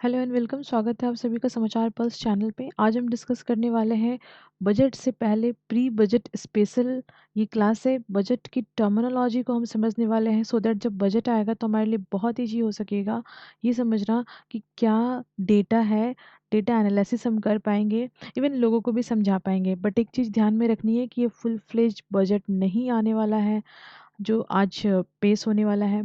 Hello and welcome. स्वागत है आप सभी का समाचार पल्स चैनल पे। आज हम डिस्कस करने वाले हैं बजट से पहले प्री बजट स्पेशल। ये क्लास है, बजट की टर्मिनोलॉजी को हम समझने वाले हैं सो दैट जब बजट आएगा तो हमारे लिए बहुत ईजी हो सकेगा ये समझना कि क्या डेटा है। डेटा एनालिसिस हम कर पाएंगे, इवन लोगों को भी समझा पाएंगे। बट एक चीज़ ध्यान में रखनी है कि ये फुल फ्लेज बजट नहीं आने वाला है जो आज पेश होने वाला है।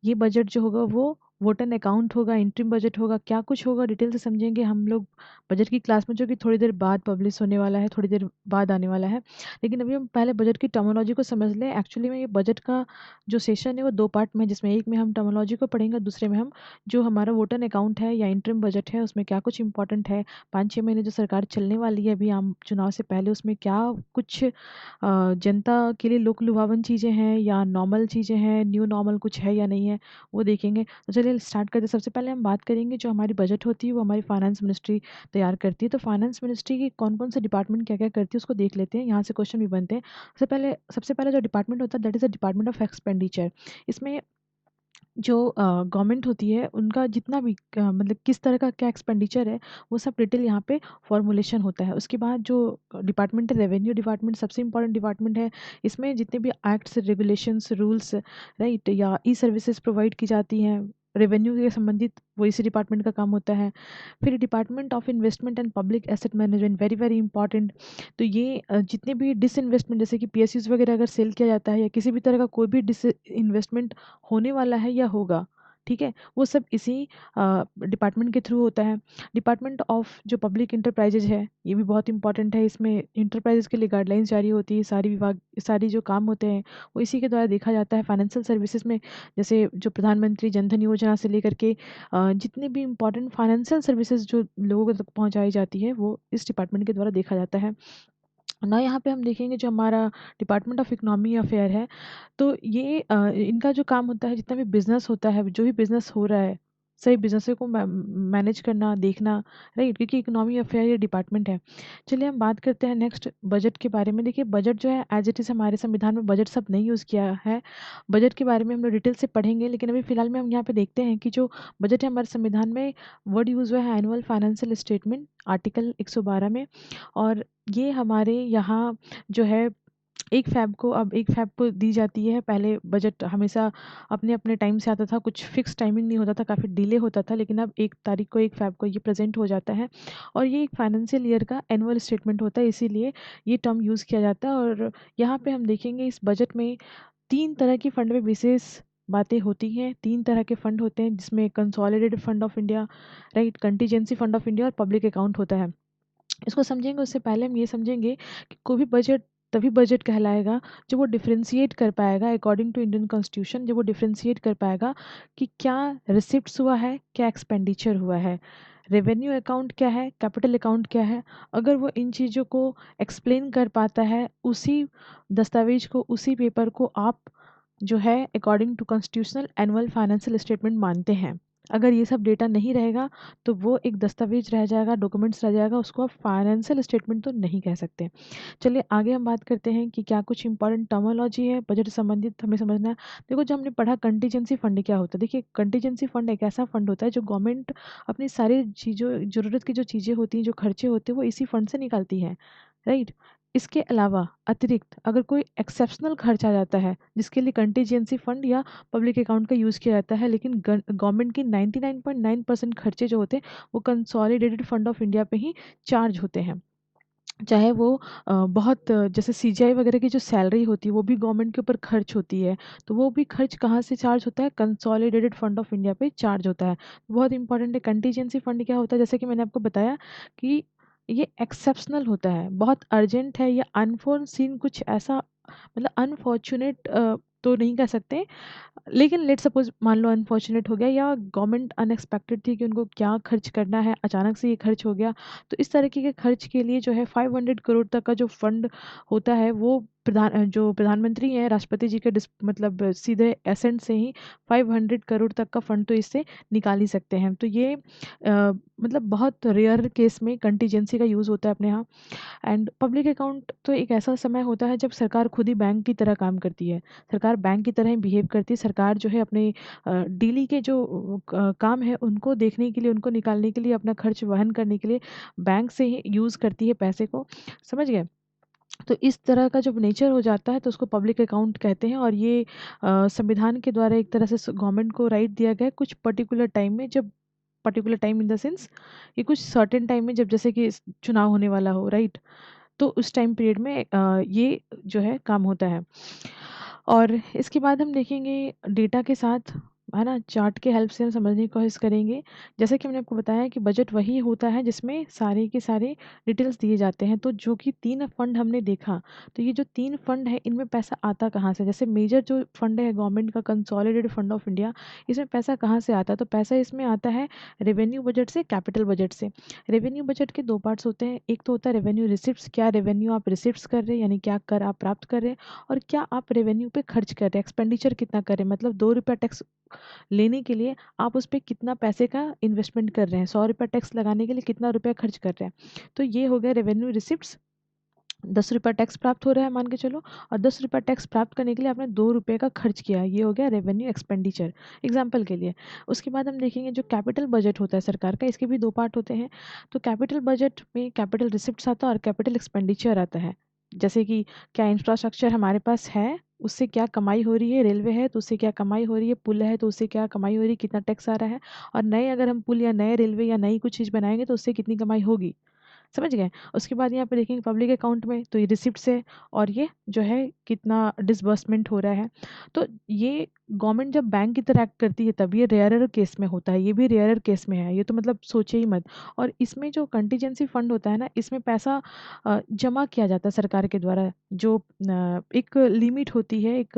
ये बजट जो होगा वो वोटन अकाउंट होगा, इंटरिम बजट होगा, क्या कुछ होगा डिटेल से समझेंगे हम लोग बजट की क्लास में, जो कि थोड़ी देर बाद पब्लिश होने वाला है, थोड़ी देर बाद आने वाला है। लेकिन अभी हम पहले बजट की टर्मिनोलॉजी को समझ लें। एक्चुअली में ये बजट का जो सेशन है वो दो पार्ट में है, जिसमें एक में हम टर्मिनोलॉजी को पढ़ेंगे, दूसरे में हम जो हमारा वोटन अकाउंट है या इंटरिम बजट है उसमें क्या कुछ इंपॉर्टेंट है। 5-6 महीने जो सरकार चलने वाली है अभी आम चुनाव से पहले, उसमें क्या कुछ जनता के लिए लोक लुभावन चीज़ें हैं या नॉर्मल चीज़ें हैं, न्यू नॉर्मल कुछ है या नहीं है, वो देखेंगे। तो चलिए स्टार्ट करते हैं। सबसे पहले हम बात करेंगे जो हमारी बजट होती है वो हमारी फाइनेंस मिनिस्ट्री तैयार करती है। तो फाइनेंस मिनिस्ट्री की कौन-कौन से डिपार्टमेंट क्या-क्या करती है उसको देख लेते हैं। यहाँ से क्वेश्चन भी बनते हैं। सबसे पहले जो डिपार्टमेंट होता है that is the department of expenditure. इसमें जो गवर्नमेंट होती है उनका जितना भी मतलब किस तरह का क्या एक्सपेंडिचर है वो सब डिटेल यहाँ पे फॉर्मुलेशन होता है। उसके बाद जो डिपार्टमेंट है रेवेन्यू डिपार्टमेंट, सबसे इम्पोर्टेंट डिपार्टमेंट है। इसमें जितने भी एक्ट्स, रेगुलेशंस, रूल्स, राइट, या ई सर्विसेज प्रोवाइड की जाती हैं रेवेन्यू के संबंधित, वो इसी डिपार्टमेंट का काम होता है। फिर department of investment and public asset management, very very important. तो ये जितने भी डिसइन्वेस्टमेंट, जैसे कि पीएसयूज वगैरह अगर सेल किया जाता है या किसी भी तरह का कोई भी डिस इन्वेस्टमेंट होने वाला है या होगा, ठीक है, वो सब इसी डिपार्टमेंट के थ्रू होता है। डिपार्टमेंट ऑफ जो पब्लिक इंटरप्राइजेज है ये भी बहुत इंपॉर्टेंट है। इसमें इंटरप्राइजेज के लिए गाइडलाइंस जारी होती है, सारी विभाग, सारी जो काम होते हैं वो इसी के द्वारा देखा जाता है। फाइनेंशियल सर्विसेज में जैसे जो प्रधानमंत्री जनधन योजना से लेकर के जितने भी इंपॉर्टेंट फाइनेंशियल सर्विसेज जो लोगों तक पहुंचाई जाती है वो इस डिपार्टमेंट के द्वारा देखा जाता है ना। यहाँ पे हम देखेंगे जो हमारा डिपार्टमेंट ऑफ इकोनॉमी अफेयर है, तो ये इनका जो काम होता है, जितना भी बिजनेस होता है, जो भी बिजनेस हो रहा है, सही बिजनेस को मैनेज करना, देखना, राइट, क्योंकि इकोनॉमी अफेयर ये डिपार्टमेंट है। चलिए हम बात करते हैं नेक्स्ट बजट के बारे में। देखिए बजट जो है एज इट इज़ हमारे संविधान में बजट सब नहीं यूज़ किया है। बजट के बारे में हम लोग डिटेल से पढ़ेंगे, लेकिन अभी फिलहाल में हम यहाँ पे देखते हैं कि जो बजट है हमारे संविधान में वर्ड यूज़ हुआ है एनुअल फाइनेंशियल स्टेटमेंट, आर्टिकल 112 में। और ये हमारे यहाँ जो है 1 फ़ैब को दी जाती है। पहले बजट हमेशा अपने अपने टाइम से आता था, कुछ फिक्स टाइमिंग नहीं होता था, काफ़ी डिले होता था, लेकिन अब 1 तारीख को 1 फ़ैब को ये प्रेजेंट हो जाता है। और ये एक फाइनेंशियल ईयर का एनुअल स्टेटमेंट होता है, इसीलिए ये टर्म यूज़ किया जाता है। और यहाँ पे हम देखेंगे इस बजट में 3 तरह की फंड में विशेष बातें होती हैं। 3 तरह के फंड होते हैं, जिसमें consolidated fund of India, right, contingency fund of India और पब्लिक अकाउंट होता है। इसको समझेंगे उससे पहले हम ये समझेंगे कि कोई भी बजट तभी बजट कहलाएगा जब वो डिफरेंशिएट कर पाएगा अकॉर्डिंग टू इंडियन कॉन्स्टिट्यूशन, जब वो डिफरेंशिएट कर पाएगा कि क्या रिसिप्ट्स हुआ है, क्या एक्सपेंडिचर हुआ है, रेवेन्यू अकाउंट क्या है, कैपिटल अकाउंट क्या है। अगर वो इन चीज़ों को एक्सप्लेन कर पाता है, उसी दस्तावेज को, उसी पेपर को आप जो है according to constitutional annual financial statement मानते हैं। अगर ये सब डेटा नहीं रहेगा तो वो एक दस्तावेज रह जाएगा, डॉक्यूमेंट्स रह जाएगा, उसको आप फाइनेंशियल स्टेटमेंट तो नहीं कह सकते। चलिए आगे हम बात करते हैं कि क्या कुछ इंपॉर्टेंट टर्मिनोलॉजी है बजट से संबंधित हमें समझना है। देखो जो हमने पढ़ा कंटीजेंसी फंड क्या होता है। देखिए कंटीजेंसी फंड एक ऐसा फंड होता है जो गवर्नमेंट अपनी सारी चीज़ों, ज़रूरत की जो चीज़ें होती हैं, जो खर्चे होते हैं, वो इसी फंड से निकालती है, राइट। इसके अलावा अतिरिक्त अगर कोई एक्सेप्शनल खर्च आ जाता है जिसके लिए कंटीजेंसी फंड या पब्लिक अकाउंट का यूज़ किया जाता है, लेकिन गवर्नमेंट की 99.9% खर्चे जो होते हैं वो कंसोलिडेटेड फंड ऑफ इंडिया पे ही चार्ज होते हैं। चाहे वो बहुत जैसे सीजीआई वगैरह की जो सैलरी होती है वो भी गवर्नमेंट के ऊपर खर्च होती है, तो वो भी खर्च कहाँ से चार्ज होता है, कंसोलिडेटेड फंड ऑफ इंडिया पे चार्ज होता है। बहुत इंपॉर्टेंट है। कंटीजेंसी फंड क्या होता है, जैसे कि मैंने आपको बताया कि ये एक्सेप्शनल होता है, बहुत अर्जेंट है या अनफोर्सीन कुछ ऐसा, मतलब अनफॉर्चुनेट तो नहीं कह सकते, लेकिन लेट सपोज मान लो अनफॉर्चुनेट हो गया या गवर्नमेंट अनएक्सपेक्टेड थी कि उनको क्या खर्च करना है, अचानक से ये खर्च हो गया। तो इस तरीके के खर्च के लिए जो है 500 करोड़ तक का जो फंड होता है वो जो प्रधानमंत्री हैं, राष्ट्रपति जी के मतलब सीधे एसेंट से ही 500 करोड़ तक का फंड तो इससे निकाल ही सकते हैं। तो ये मतलब बहुत रेयर केस में कंटीजेंसी का यूज़ होता है अपने यहाँ। एंड पब्लिक अकाउंट तो एक ऐसा समय होता है जब सरकार खुद ही बैंक की तरह काम करती है। सरकार बैंक की तरह ही बिहेव करती है। सरकार जो है अपने डेली के जो काम है उनको देखने के लिए, उनको निकालने के लिए, अपना खर्च वहन करने के लिए बैंक से ही यूज़ करती है पैसे को। समझ गए? तो इस तरह का जब नेचर हो जाता है तो उसको पब्लिक अकाउंट कहते हैं। और ये संविधान के द्वारा एक तरह से गवर्नमेंट को राइट दिया गया है कुछ पर्टिकुलर टाइम में, जब particular time in the sense ये कुछ सर्टेन टाइम में, जब जैसे कि चुनाव होने वाला हो, राइट? तो उस टाइम पीरियड में ये जो है काम होता है। और इसके बाद हम देखेंगे डेटा के साथ, है ना, चार्ट के हेल्प से हम समझने की कोशिश करेंगे। जैसे कि मैंने आपको बताया कि बजट वही होता है जिसमें सारे के सारे डिटेल्स दिए जाते हैं। तो जो कि 3 फंड हमने देखा, तो ये जो 3 फंड है इनमें पैसा आता कहाँ से? जैसे मेजर जो फंड है गवर्नमेंट का, कंसोलिडेटेड फंड ऑफ इंडिया, इसमें पैसा कहाँ से आता है? तो पैसा इसमें आता है रेवेन्यू बजट से, कैपिटल बजट से। रेवेन्यू बजट के 2 पार्ट्स होते हैं। एक तो होता है रेवेन्यू रिसिप्ट्स, क्या रेवेन्यू आप रिसिप्ट्स कर रहे हैं, यानी क्या कर आप प्राप्त कर रहे हैं, और क्या आप रेवेन्यू पे खर्च कर रहे हैं, एक्सपेंडिचर कितना कर रहे हैं। मतलब 2 रुपया टैक्स लेने के लिए आप उस पे कितना पैसे का इन्वेस्टमेंट कर रहे हैं, 100 रुपया टैक्स लगाने के लिए कितना रुपया खर्च कर रहे हैं। तो ये हो गया रेवेन्यू रिसिप्ट्स। 10 रुपया टैक्स प्राप्त हो रहा है मान के चलो, और 10 रुपया टैक्स प्राप्त करने के लिए आपने 2 रुपये का खर्च किया है, ये हो गया रेवेन्यू एक्सपेंडिचर, एग्जाम्पल के लिए। उसके बाद हम देखेंगे जो कैपिटल बजट होता है सरकार का, इसके भी 2 पार्ट होते हैं। तो कैपिटल बजट में कैपिटल रिसिप्ट्स आता है और कैपिटल एक्सपेंडिचर आता है। जैसे कि क्या इंफ्रास्ट्रक्चर हमारे पास है, उससे क्या कमाई हो रही है, रेलवे है तो उससे क्या कमाई हो रही है, पुल है तो उससे क्या कमाई हो रही है, कितना टैक्स आ रहा है, और नए अगर हम पुल या नए रेलवे या नई कुछ चीज़ बनाएंगे तो उससे कितनी कमाई होगी। समझ गए? उसके बाद यहाँ पे देखेंगे पब्लिक अकाउंट में, तो ये रिसिप्ट्स है और ये जो है कितना डिसबर्समेंट हो रहा है। तो ये गवर्नमेंट जब बैंक की तरह एक्ट करती है तब ये रेयरर केस में होता है, ये भी रेयरर केस में है, ये तो मतलब सोचे ही मत। और इसमें जो कंटीजेंसी फंड होता है ना, इसमें पैसा जमा किया जाता है सरकार के द्वारा। जो एक लिमिट होती है, एक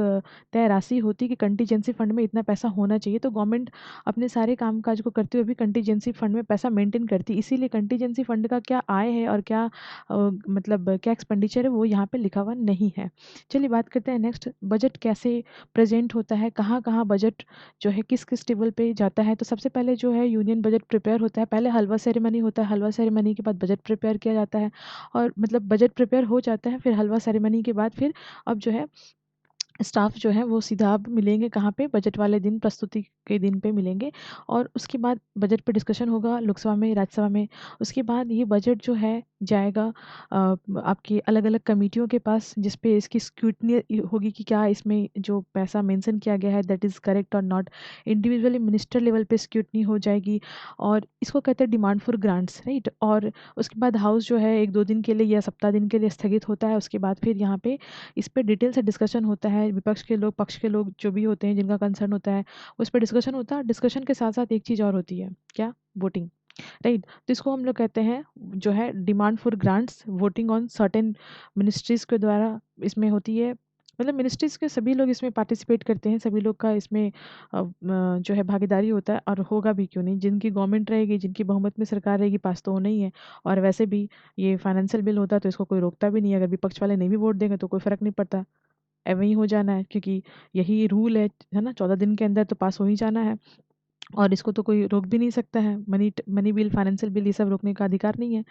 तय राशि होती है कि कंटीजेंसी फंड में इतना पैसा होना चाहिए। तो गवर्नमेंट अपने सारे कामकाज को करते हुए भी कंटीजेंसी फंड में पैसा मेंटेन करती है। इसीलिए कंटीजेंसी फंड का क्या आय है और क्या मतलब क्या एक्सपेंडिचर है वो यहाँ पे लिखा हुआ नहीं है। चलिए बात करते हैं नेक्स्ट, बजट कैसे प्रेजेंट होता है, कहाँ कहाँ बजट जो है किस किस टेबल पे जाता है। तो सबसे पहले जो है यूनियन बजट प्रिपेयर होता है, पहले हलवा सेरेमनी होता है, हलवा सेरेमनी के बाद बजट प्रिपेयर किया जाता है। और मतलब बजट प्रिपेयर हो जाता है, फिर हलवा सेरेमनी के बाद फिर अब जो है स्टाफ जो है वो सीधा अब मिलेंगे कहाँ पे, बजट वाले दिन, प्रस्तुति के दिन पे मिलेंगे। और उसके बाद बजट पे डिस्कशन होगा लोकसभा में, राज्यसभा में। उसके बाद ये बजट जो है जाएगा आपकी अलग अलग कमेटियों के पास, जिस पे इसकी स्क्रूटनी होगी कि क्या इसमें जो पैसा मेंशन किया गया है दैट इज़ करेक्ट और नॉट। इंडिविजुअली मिनिस्टर लेवल पे स्क्रूटनी हो जाएगी, और इसको कहते हैं डिमांड फॉर ग्रांट्स, राइट। और उसके बाद हाउस जो है 1-2 दिन के लिए या सप्ताह दिन के लिए स्थगित होता है। उसके बाद फिर यहाँ पे इस पे डिटेल से डिस्कशन होता है, विपक्ष के लोग, पक्ष के लोग जो भी होते हैं जिनका कंसर्न होता है उस पर डिस्कशन होता है। डिस्कशन के साथ साथ एक चीज़ और होती है, क्या? Voting, right. तो इसको हम लोग कहते हैं जो है demand for grants, voting on certain ministries के द्वारा इसमें होती है। मतलब मिनिस्ट्रीज के सभी लोग इसमें पार्टिसिपेट करते हैं, सभी लोग का इसमें जो है भागीदारी होता है, और होगा भी क्यों नहीं, जिनकी गवर्नमेंट रहेगी, जिनकी बहुमत में सरकार रहेगी, पास तो होना ही है। और वैसे भी ये फाइनेंशियल बिल होता है तो इसको कोई रोकता भी नहीं है, अगर विपक्ष वाले नहीं भी वोट देंगे तो कोई फर्क नहीं पड़ता, एवं ही हो जाना है, क्योंकि यही रूल है ना, 14 दिन के अंदर तो पास हो ही जाना है। और इसको तो कोई रोक भी नहीं सकता है, मनी बिल, फाइनेंशियल बिल, ये सब रोकने का अधिकार नहीं है।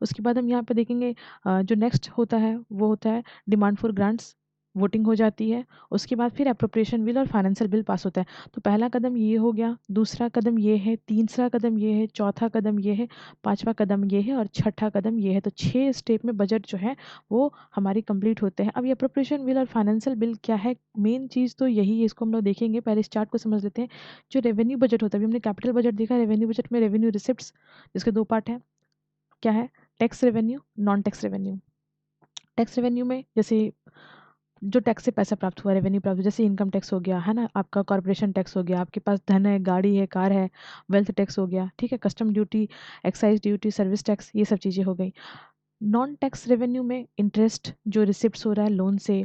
उसके बाद हम यहाँ पे देखेंगे जो नेक्स्ट होता है वो होता है डिमांड फॉर ग्रांट्स, वोटिंग हो जाती है। उसके बाद फिर अप्रोप्रिएशन बिल और फाइनेंशियल बिल पास होता है। तो पहला कदम ये हो गया, दूसरा कदम ये है, तीसरा कदम ये है, चौथा कदम ये है, पांचवा कदम ये है और छठा कदम ये है। तो 6 स्टेप में बजट जो है वो हमारी कंप्लीट होते हैं। अब ये अप्रोप्रिएशन बिल और फाइनेंशियल बिल क्या है, मेन चीज़ तो यही है, इसको हम लोग देखेंगे। पहले इस चार्ट को समझ लेते हैं। जो रेवेन्यू बजट होता है, अभी हमने कैपिटल बजट देखा, रेवेन्यू बजट में रेवेन्यू रिसिप्ट्स, जिसके 2 पार्ट हैं, क्या है? Tax revenue, non tax revenue. Tax revenue में जैसे जो टैक्स से पैसा प्राप्त हुआ, रेवेन्यू प्राप्त हुआ, जैसे इनकम टैक्स हो गया, है ना, आपका कॉर्पोरेशन टैक्स हो गया, आपके पास धन है, गाड़ी है, कार है, वेल्थ टैक्स हो गया, ठीक है, custom duty, excise duty, service tax, ये सब चीज़ें हो गई। नॉन टैक्स रेवेन्यू में इंटरेस्ट जो रिसिप्ट्स हो रहा है लोन से,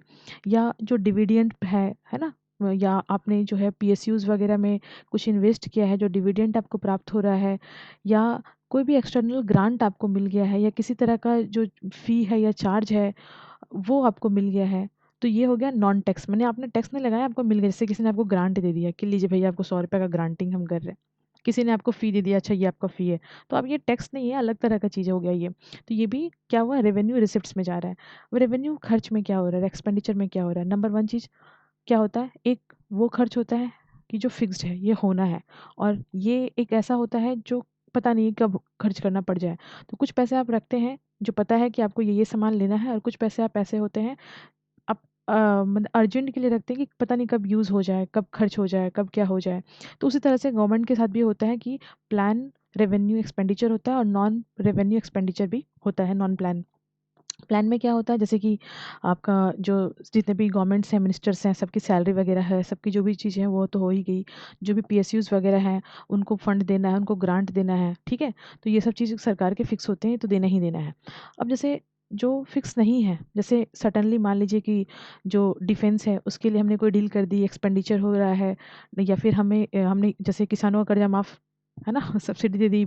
या जो डिविडेंड है ना, या आपने जो है पीएसयूज वगैरह में कुछ इन्वेस्ट किया है, जो डिविडेंड आपको प्राप्त हो रहा है, या कोई भी एक्सटर्नल ग्रांट आपको मिल गया है, या किसी तरह का जो फी है या चार्ज है वो आपको मिल गया है, तो ये हो गया नॉन टैक्स, मैंने आपने टैक्स नहीं लगाया, आपको मिल गया। जैसे किसी ने आपको ग्रांट दे दिया कि लीजिए भैया आपको 100 रुपये का ग्रांटिंग हम कर रहे हैं, किसी ने आपको फ़ी दे दिया, अच्छा ये आपका फ़ी है, तो अब ये टैक्स नहीं है, अलग तरह का चीज़ हो गया ये। तो ये भी क्या हुआ, रेवेन्यू रिसिप्ट्स में जा रहा है। अब रेवेन्यू खर्च में क्या हो रहा है, एक्सपेंडिचर में क्या हो रहा है, नंबर वन चीज़ क्या होता है, एक वो खर्च होता है कि जो फिक्स्ड है, ये होना है, और ये एक ऐसा होता है जो पता नहीं कब खर्च करना पड़ जाए। तो कुछ पैसे आप रखते हैं जो पता है कि आपको ये सामान लेना है, और कुछ पैसे आप ऐसे होते हैं आप मतलब अर्जेंट के लिए रखते हैं कि पता नहीं कब यूज़ हो जाए, कब खर्च हो जाए, कब क्या हो जाए। तो उसी तरह से गवर्नमेंट के साथ भी होता है कि प्लान रेवेन्यू एक्सपेंडिचर होता है और नॉन रेवेन्यू एक्सपेंडिचर भी होता है, नॉन प्लान। प्लान में क्या होता है, जैसे कि आपका जो जितने भी गवर्नमेंट्स हैं, मिनिस्टर्स हैं, सबकी सैलरी वगैरह है, सबकी जो भी चीज़ें हैं वो तो हो ही गई। जो भी पीएसयूज़ वगैरह हैं, उनको फंड देना है, उनको ग्रांट देना है, ठीक है? तो ये सब चीज़ सरकार के फिक्स होते हैं, तो देना ही देना है। अब जैसे जो फिक्स नहीं है, जैसे सडनली मान लीजिए कि जो डिफेंस है उसके लिए हमने कोई डील कर दी, एक्सपेंडिचर हो रहा है, या फिर हमने जैसे किसानों का कर्जा माफ़, है ना? सब्सिडी दे दी,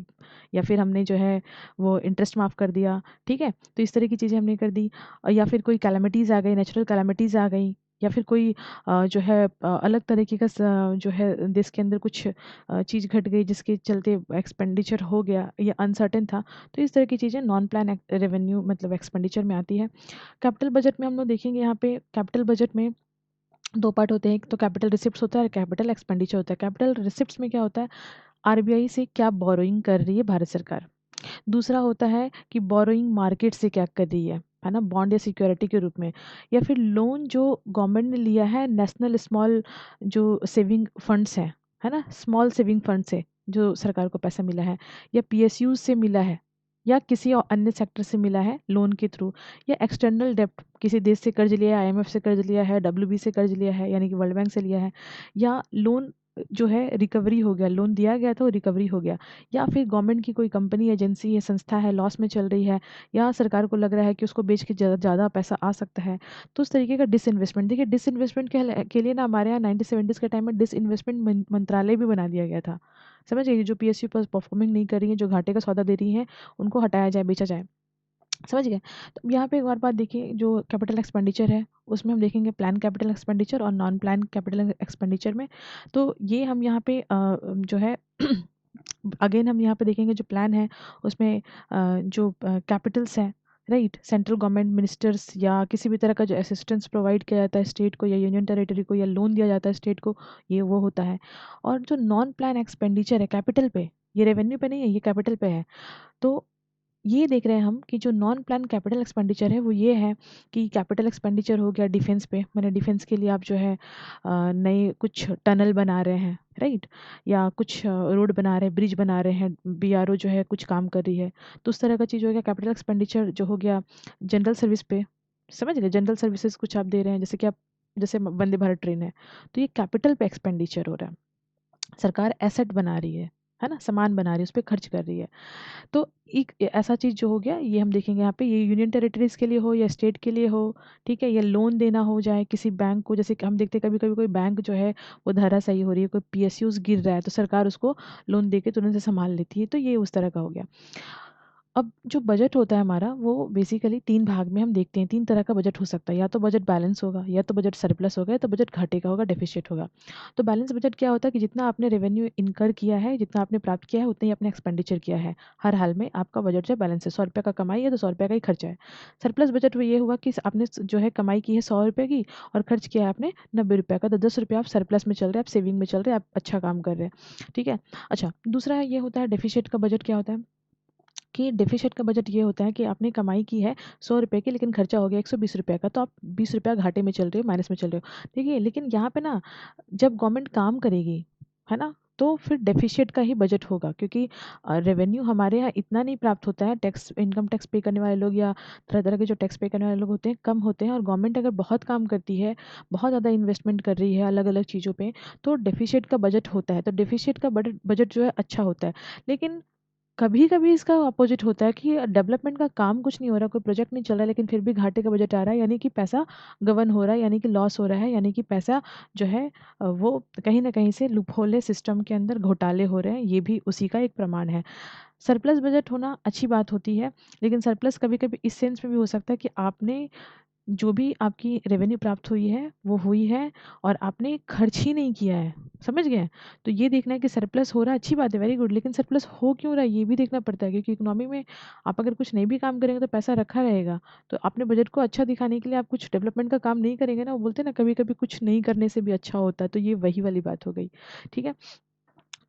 या फिर हमने जो है वो इंटरेस्ट माफ़ कर दिया, ठीक है? तो इस तरह की चीज़ें हमने कर दी। या फिर कोई कैलामिटीज़ आ गई, नेचुरल कैलामिटीज़ आ गई, या फिर कोई जो है अलग तरीके का जो है देश के अंदर कुछ चीज़ घट गई जिसके चलते एक्सपेंडिचर हो गया या अनसर्टेन था। तो इस तरह की चीज़ें नॉन प्लान रेवेन्यू मतलब एक्सपेंडिचर में आती है। कैपिटल बजट में हम लोग देखेंगे, यहाँ पे कैपिटल बजट में 2 पार्ट होते हैं, एक तो कैपिटल रिसिप्ट्स होता है और कैपिटल एक्सपेंडिचर होता है। कैपिटल रिसिप्ट्स में क्या होता है, आरबीआई से क्या बोरोइंग कर रही है भारत सरकार। दूसरा होता है कि बोरोइंग मार्केट से क्या कर रही है ना, बॉन्ड या सिक्योरिटी के रूप में, या फिर लोन जो गवर्नमेंट ने लिया है नेशनल स्मॉल जो सेविंग फंड्स हैं, है ना, स्मॉल सेविंग फंड से जो सरकार को पैसा मिला है, या पीएसयू से मिला है, या किसी और अन्य सेक्टर से मिला है लोन के थ्रू, या एक्सटर्नल डेप्ट किसी देश से कर्ज लिया है, आईएमएफ से कर्ज लिया है, डब्ल्यूबी से कर्ज लिया है यानी कि वर्ल्ड बैंक से लिया है, या लोन जो है रिकवरी हो गया, लोन दिया गया था वो रिकवरी हो गया, या फिर गवर्नमेंट की कोई कंपनी एजेंसी या संस्था है लॉस में चल रही है, या सरकार को लग रहा है कि उसको बेच के ज़्यादा पैसा आ सकता है, तो उस तरीके का डिसइन्वेस्टमेंट। देखिए डिसइन्वेस्टमेंट के लिए ना हमारे यहाँ 1970s के टाइम में डिसइन्वेस्टमेंट मंत्रालय भी बना दिया गया था। समझ गए, जो पीएसयू पर परफॉर्मिंग नहीं कर रही है, जो घाटे का सौदा दे रही है, उनको हटाया जाए, बेचा जाए। समझ गए। तो यहाँ पे एक और बात देखिए, जो कैपिटल एक्सपेंडिचर है उसमें हम देखेंगे प्लान कैपिटल एक्सपेंडिचर और नॉन प्लान कैपिटल एक्सपेंडिचर में। तो ये हम यहाँ पे जो है अगेन हम यहाँ पे देखेंगे जो प्लान है उसमें जो कैपिटल्स हैं, राइट, सेंट्रल गवर्नमेंट मिनिस्टर्स या किसी भी तरह का जो असिस्टेंस प्रोवाइड किया जाता है स्टेट को या यूनियन टेरिटरी को, या लोन दिया जाता है स्टेट को, ये वो होता है। और जो नॉन प्लान एक्सपेंडिचर है कैपिटल पे, ये रेवेन्यू पे नहीं है, ये कैपिटल पे है। तो ये देख रहे हैं हम कि जो नॉन प्लान कैपिटल एक्सपेंडिचर है वो ये है कि कैपिटल एक्सपेंडिचर हो गया डिफेंस पे, मैंने डिफेंस के लिए आप जो है नए कुछ टनल बना रहे हैं, राइट, या कुछ रोड बना रहे हैं, ब्रिज बना रहे हैं, बीआरओ जो है कुछ काम कर रही है, तो उस तरह का चीज़ हो गया। कैपिटल एक्सपेंडिचर जो हो गया जनरल सर्विस पे, समझ गए, जनरल सर्विसेज कुछ आप दे रहे हैं, जैसे कि आप जैसे वंदे भारत ट्रेन है, तो ये कैपिटल पे एक्सपेंडिचर हो रहा है, सरकार एसेट बना रही है ना, सामान बना रही है, उस पर खर्च कर रही है। तो एक ऐसा चीज़ जो हो गया ये हम देखेंगे यहाँ पे, ये यूनियन टेरिटरीज़ के लिए हो या स्टेट के लिए हो, ठीक है, या लोन देना हो जाए किसी बैंक को, जैसे कि हम देखते हैं कभी कभी कोई बैंक जो है वो धराशायी हो रही है, कोई पीएसयूज गिर रहा है, तो सरकार उसको लोन दे के तुरंत से संभाल लेती है, तो ये उस तरह का हो गया। अब जो बजट होता है हमारा वो बेसिकली 3 भाग में हम देखते हैं, 3 तरह का बजट हो सकता है, या तो बजट बैलेंस होगा, या तो बजट सरप्लस होगा, या तो बजट घाटे का होगा, डेफिसिट होगा। तो बैलेंस बजट क्या होता है कि जितना आपने रेवेन्यू इनकर किया है, जितना आपने प्राप्त किया है, उतना ही आपने एक्सपेंडिचर किया है। हर हाल में आपका बजट जो है बैलेंस है, 100 रुपये का कमाई है तो 100 रुपये का ही खर्चा है। सरप्लस बजट में ये हुआ कि आपने जो है कमाई की है 100 रुपये की और खर्च किया है आपने 90 रुपये का, तो 10 रुपये आप सरप्लस में चल रहे हैं, आप सेविंग में चल रहे हैं, आप अच्छा काम कर रहे हैं, ठीक है। अच्छा, दूसरा ये होता है डेफिसिट का बजट। क्या होता है कि डेफिसिट का बजट ये होता है कि आपने कमाई की है 100 रुपये की, लेकिन खर्चा हो गया 120 रुपये का, तो आप 20 रुपया घाटे में चल रहे हो, माइनस में चल रहे हो। देखिए लेकिन यहाँ पे ना जब गवर्नमेंट काम करेगी, है ना, तो फिर डेफिशिएट का ही बजट होगा, क्योंकि रेवेन्यू हमारे यहाँ इतना नहीं प्राप्त होता है, टैक्स इनकम टैक्स पे करने वाले लोग या तरह तरह के जो टैक्स पे करने वाले लोग होते हैं कम होते हैं, और गवर्नमेंट अगर बहुत काम करती है, बहुत ज़्यादा इन्वेस्टमेंट कर रही है अलग अलग चीज़ों पे, तो डेफिशिएट का बजट होता है, तो डेफिशिएट का बजट बजट जो है अच्छा होता है। लेकिन कभी कभी इसका अपोजिट होता है कि डेवलपमेंट का काम कुछ नहीं हो रहा, कोई प्रोजेक्ट नहीं चल रहा है, लेकिन फिर भी घाटे का बजट आ रहा है, यानी कि पैसा गबन हो रहा है, यानी कि लॉस हो रहा है, यानी कि पैसा जो है वो कहीं ना कहीं से लूपहोल है सिस्टम के अंदर, घोटाले हो रहे हैं, ये भी उसी का एक प्रमाण है। सरप्लस बजट होना अच्छी बात होती है, लेकिन सरप्लस कभी कभी इस सेंस में भी हो सकता है कि आपने जो भी आपकी रेवेन्यू प्राप्त हुई है वो हुई है और आपने खर्च ही नहीं किया है, समझ गए? तो ये देखना है कि सरप्लस हो रहा है, अच्छी बात है, वेरी गुड, लेकिन सरप्लस हो क्यों रहा है ये भी देखना पड़ता है, क्योंकि इकोनॉमी में आप अगर कुछ नहीं भी काम करेंगे तो पैसा रखा रहेगा। तो अपने बजट को अच्छा दिखाने के लिए आप कुछ डेवलपमेंट का काम नहीं करेंगे ना, वो बोलते हैं ना कभी कभी कुछ नहीं करने से भी अच्छा होता है, तो ये वही वाली बात हो गई। ठीक है।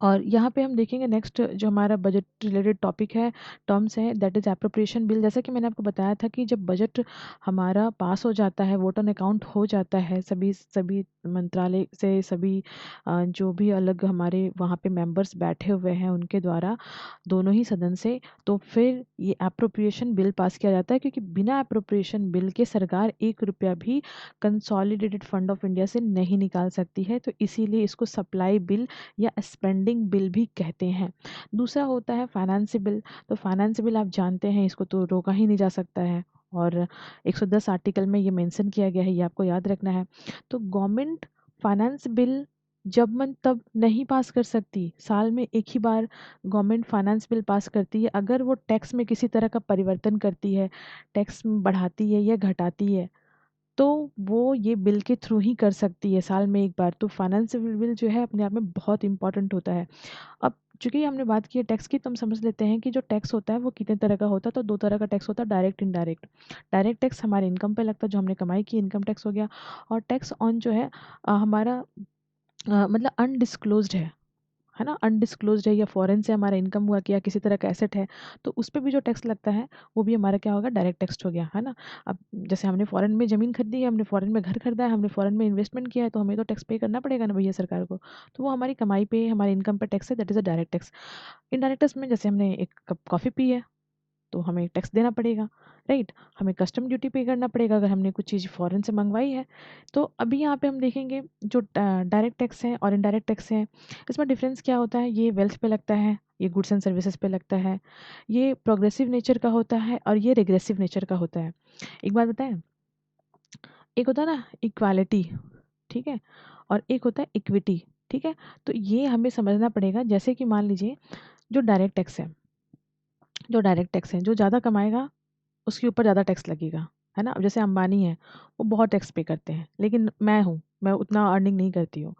और यहाँ पे हम देखेंगे नेक्स्ट जो हमारा बजट रिलेटेड टॉपिक है, टर्म्स है, दैट इज़ एप्रोप्रिएशन बिल। जैसा कि मैंने आपको बताया था कि जब बजट हमारा पास हो जाता है, वोट ऑन अकाउंट हो जाता है, सभी सभी मंत्रालय से सभी जो भी अलग हमारे वहाँ पे मेंबर्स बैठे हुए हैं उनके द्वारा, दोनों ही सदन से, तो फिर ये एप्रोप्रिएशन बिल पास किया जाता है, क्योंकि बिना एप्रोप्रिएशन बिल के सरकार 1 रुपया भी कंसोलिडेटेड फंड ऑफ इंडिया से नहीं निकाल सकती है। तो इसीलिए इसको सप्लाई बिल या स्पेंडिंग बिल भी कहते हैं। दूसरा होता है फाइनेंस बिल। तो फाइनेंस बिल आप जानते हैं, इसको तो रोका ही नहीं जा सकता है, और 110 आर्टिकल में ये मेंशन किया गया है, ये आपको याद रखना है। तो गवर्नमेंट फाइनेंस बिल जब मन तब नहीं पास कर सकती, साल में एक ही बार गवर्नमेंट फाइनेंस बिल पास करती है अगर वो टैक्स में किसी तरह का परिवर्तन करती है, टैक्स बढ़ाती है या घटाती है, तो वो ये बिल के थ्रू ही कर सकती है साल में एक बार। तो फाइनेंस बिल जो है अपने आप में बहुत इंपॉर्टेंट होता है। अब चूंकि हमने बात की है टैक्स की, तो हम समझ लेते हैं कि जो टैक्स होता है वो कितने तरह का होता है। तो 2 तरह का टैक्स होता है, डायरेक्ट इनडायरेक्ट। डायरेक्ट टैक्स हमारे इनकम पे लगता है, जो हमने कमाई की, इनकम टैक्स हो गया। और टैक्स ऑन जो है हमारा मतलब अनडिस्क्लोज्ड है ना, अनडिस्क्लोज्ड है, या फॉरेन से हमारा इनकम हुआ कि या किसी तरह का एसेट है, तो उस पे भी जो टैक्स लगता है वो भी हमारा क्या होगा, डायरेक्ट टैक्स हो गया, है ना। अब जैसे हमने फॉरेन में ज़मीन खरीदी है, हमने फॉरेन में घर खरीदा है, हमने फॉरेन में इन्वेस्टमेंट किया है, तो हमें तो टैक्स पे करना पड़ेगा ना भैया सरकार को। तो वो हमारी कमाई पे, हमारे इनकम पे टैक्स है, that is a direct tax. Indirect tax में जैसे हमने एक कप कॉफ़ी पी है तो हमें टैक्स देना पड़ेगा, राइट। हमें कस्टम ड्यूटी पे करना पड़ेगा अगर हमने कुछ चीज़ फॉरेन से मंगवाई है। तो अभी यहाँ पे हम देखेंगे जो डायरेक्ट टैक्स है और इनडायरेक्ट टैक्स है, इसमें डिफरेंस क्या होता है। ये वेल्थ पे लगता है, ये गुड्स एंड सर्विसेज पे लगता है, ये प्रोग्रेसिव नेचर का होता है और ये रिग्रेसिव नेचर का होता है। एक बात बताएं, एक होता है ना इक्वालिटी, ठीक है, और एक होता है इक्विटी, ठीक है। तो ये हमें समझना पड़ेगा। जैसे कि मान लीजिए जो डायरेक्ट टैक्स है, जो डायरेक्ट टैक्स है, जो ज़्यादा कमाएगा उसके ऊपर ज़्यादा टैक्स लगेगा, है ना। अब जैसे अंबानी है, वो बहुत टैक्स पे करते हैं, लेकिन मैं उतना अर्निंग नहीं करती हूँ,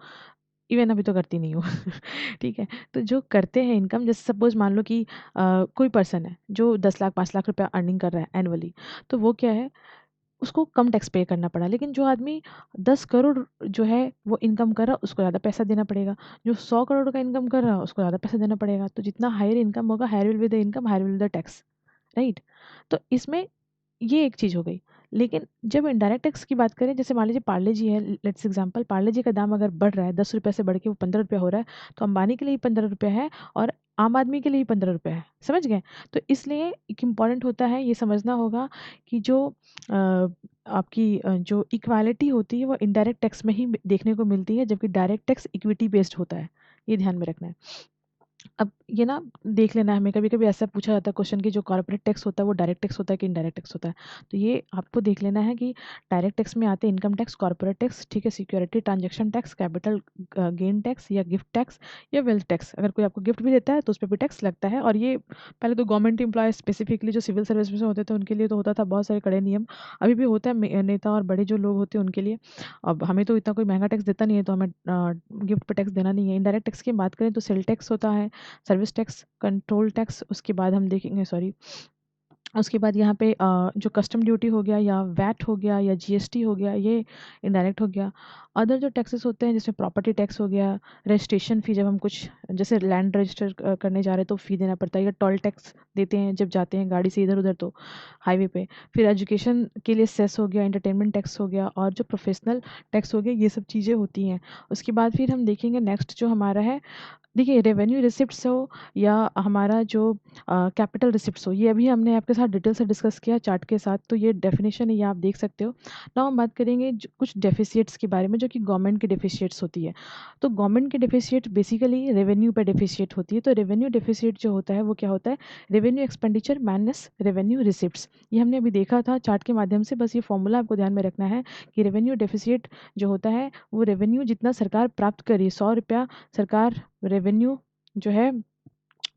इवन अभी तो करती नहीं हूँ। ठीक है। तो जो करते हैं इनकम, जैसे सपोज़ मान लो कि कोई पर्सन है जो 10 लाख 5 लाख रुपया अर्निंग कर रहा है एनुअली, तो वो क्या है, उसको कम टैक्स पे करना पड़ा। लेकिन जो आदमी 10 करोड़ जो है वो इनकम कर रहा है, उसको ज़्यादा पैसा देना पड़ेगा। जो 100 करोड़ का इनकम कर रहा है उसको ज़्यादा पैसा देना पड़ेगा। तो जितना हायर इनकम होगा, higher will be the income, higher will be the tax, right. तो इसमें ये एक चीज़ हो गई। लेकिन जब इनडायरेक्ट टैक्स की बात करें, जैसे मान लीजिए पार्ले जी है, लेट्स एग्जांपल, पार्ले जी का दाम अगर बढ़ रहा है 10 रुपये से बढ़ के वो 15 रुपये हो रहा है, तो अंबानी के लिए ही 15 रुपये है और आम आदमी के लिए ही 15 रुपये है, समझ गए। तो इसलिए एक इम्पॉर्टेंट होता है, ये समझना होगा कि जो आपकी जो इक्वालिटी होती है वो इनडायरेक्ट टैक्स में ही देखने को मिलती है, जबकि डायरेक्ट टैक्स इक्विटी बेस्ड होता है। ये ध्यान में रखना है। अब ये ना देख लेना, हमें कभी-कभी ऐसा पूछा जाता है क्वेश्चन कि जो कॉर्पोरेट टैक्स होता है वो डायरेक्ट टैक्स होता है कि इनडायरेक्ट टैक्स होता है। तो ये आपको देख लेना है कि डायरेक्ट टैक्स में आते हैं इनकम टैक्स, कॉर्पोरेट टैक्स, ठीक है, security transaction tax, capital gain tax या गिफ्ट टैक्स या वेल्थ टैक्स। अगर कोई आपको गिफ्ट भी देता है तो उस पे भी टैक्स लगता है। और ये पहले तो गवर्नमेंट एम्प्लॉय स्पेसिफिकली जो सिविल सर्विस में होते थे उनके लिए तो होता था बहुत सारे कड़े नियम, अभी भी होता है नेता और बड़े जो लोग होते हैं उनके लिए। अब हमें तो इतना कोई महँगा टैक्स देता नहीं है, तो हमें गिफ्ट पे टैक्स देना नहीं है। इनडायरेक्ट टैक्स की बात करें तो सेल टैक्स होता है, सर्विस टैक्स, कंट्रोल टैक्स, उसके बाद हम देखेंगे, सॉरी, उसके बाद यहाँ पे जो कस्टम ड्यूटी हो गया या वैट हो गया या जीएसटी हो गया, ये इनडायरेक्ट हो गया। अदर जो टैक्सेस होते हैं जिसमें प्रॉपर्टी टैक्स हो गया, रजिस्ट्रेशन फ़ी, जब हम कुछ जैसे लैंड रजिस्टर करने जा रहे हैं तो फ़ी देना पड़ता है, या टोल टैक्स देते हैं जब जाते हैं गाड़ी से इधर उधर तो हाईवे पे। फिर एजुकेशन के लिए सेस हो गया, एंटरटेनमेंट टैक्स हो गया, और जो प्रोफेशनल टैक्स हो गया, ये सब चीज़ें होती हैं। उसके बाद फिर हम देखेंगे नेक्स्ट जो हमारा है, देखिए रेवेन्यू रिसिप्ट्स हो या हमारा जो कैपिटल रिसिप्ट्स हो, ये अभी हमने आपके साथ डिटेल से डिस्कस किया चार्ट के साथ, तो ये डेफिनेशन है, ये आप देख सकते हो। नाउ हम बात करेंगे कुछ डेफिसिएट्स के बारे में, जो कि गवर्नमेंट की डेफिसिएट्स होती है। तो गवर्नमेंट की डेफिसिएट बेसिकली रेवेन्यू पे डेफिसिएट होती है। तो रेवेन्यू डेफिसिएट जो होता है वो क्या होता है, revenue expenditure minus revenue receipts. ये हमने अभी देखा था चार्ट के माध्यम से, बस ये फॉर्मूला आपको ध्यान में रखना है कि रेवेन्यू डेफिसिएट जो होता है वो रेवेन्यू जितना सरकार प्राप्त करी, 100 रुपया सरकार रेवेन्यू जो है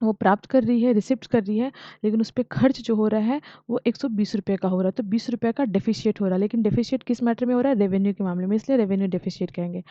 वो प्राप्त कर रही है, रिसिप्ट कर रही है, लेकिन उस पे खर्च जो हो रहा है वो 120 रुपये का हो रहा है, तो 20 रुपये का डेफिशिएट हो रहा है। लेकिन डेफिशिएट किस मैटर में हो रहा है? रेवेन्यू के मामले में, इसलिए रेवेन्यू डेफिशिएट कहेंगे